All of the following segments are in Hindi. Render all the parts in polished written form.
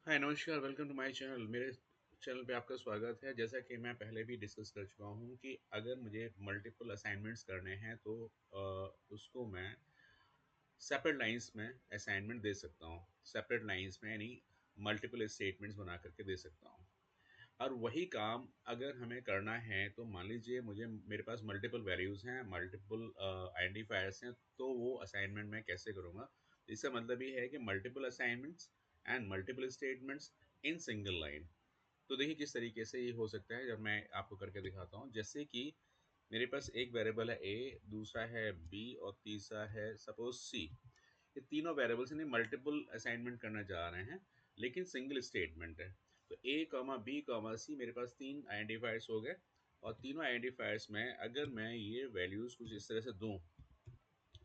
हाय नमस्कार, वेलकम टू माय चैनल। मेरे चैनल पे आपका स्वागत है। जैसा कि मैं पहले भी डिस्कस कर चुका हूँ कि अगर मुझे मल्टीपल असाइनमेंट्स करने हैं तो उसको मैं सेपरेट लाइंस में असाइनमेंट दे सकता हूँ। सेपरेट लाइंस में यानी मल्टीपल स्टेटमेंट्स बना करके दे सकता हूँ। और वही काम अगर हमें करना है तो मान लीजिए मुझे मेरे पास मल्टीपल वैल्यूज़ हैं, मल्टीपल आइडेंटिफायर्स हैं, तो वो असाइनमेंट मैं कैसे करूँगा? इसका मतलब ये है कि multiple assignments and multiple statements in single line. तो देखिए किस तरीके से ये हो सकता है, जब मैं आपको करके दिखाता हूँ। जैसे कि मेरे पास एक वेरिएबल है ए, दूसरा है बी और तीसरा है सपोज सी। ये तीनों वेरिएबल्स इन्हें मल्टीपल असाइनमेंट करना चाह रहे हैं, लेकिन सिंगल स्टेटमेंट है। तो ए कॉमा बी कॉमा सी मेरे पास तीन आइडेंटिफायर्स हो गए। और तीनों आइडेंटिफायर्स में अगर मैं ये वैल्यूज़ कुछ इस तरह से दूँ,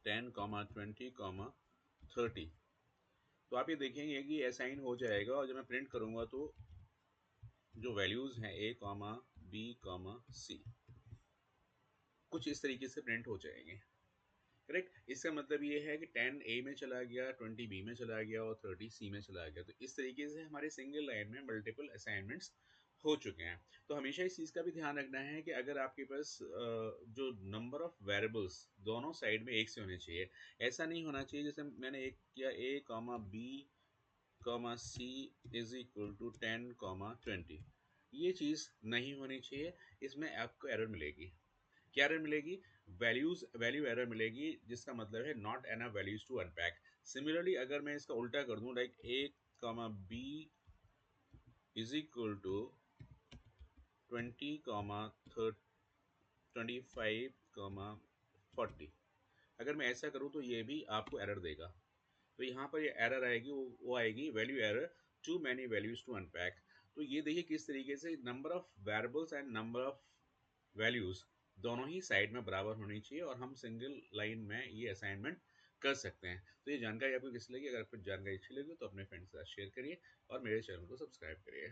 10, 20, 30, तो आप ये देखेंगे कि असाइन हो जाएगा। और जब मैं प्रिंट करूँगा तो जो वैल्यूज़ हैं ए कॉमा बी कॉमा सी कुछ इस तरीके से प्रिंट हो जाएंगे। करेक्ट। इसका मतलब ये है कि 10 ए में चला गया, 20 बी में चला गया और 30 सी में चला गया। तो इस तरीके से हमारे सिंगल लाइन में मल्टीपल असाइनमेंट्स हो चुके हैं। तो हमेशा इस चीज़ का भी ध्यान रखना है कि अगर आपके पास जो नंबर ऑफ वेरिएबल्स दोनों साइड में एक से होने चाहिए। ऐसा नहीं होना चाहिए जैसे मैंने एक किया A comma B comma C is equal to 10, 20। ये चीज़ नहीं होनी चाहिए। इसमें आपको एरर मिलेगी। क्या एरर मिलेगी? वैल्यू एरर मिलेगी, जिसका मतलब है not enough values to unpack. Similarly अगर मैं इसका उल्टा कर दूं, like A comma B is equal to 20, 25, 40, अगर मैं ऐसा करूं तो ये भी आपको एरर देगा। तो यहाँ पर ये एरर आएगी, वो आएगी value error, too many values to unpack. तो ये देखिए किस तरीके से number of variables and number of values दोनों ही साइड में बराबर होनी चाहिए और हम सिंगल लाइन में ये असाइनमेंट कर सकते हैं। तो ये जानकारी आपको किस लगी? अगर आपको जानकारी अच्छी लगी तो अपने फ्रेंड्स के साथ शेयर करिए और मेरे चैनल को सब्सक्राइब करिए।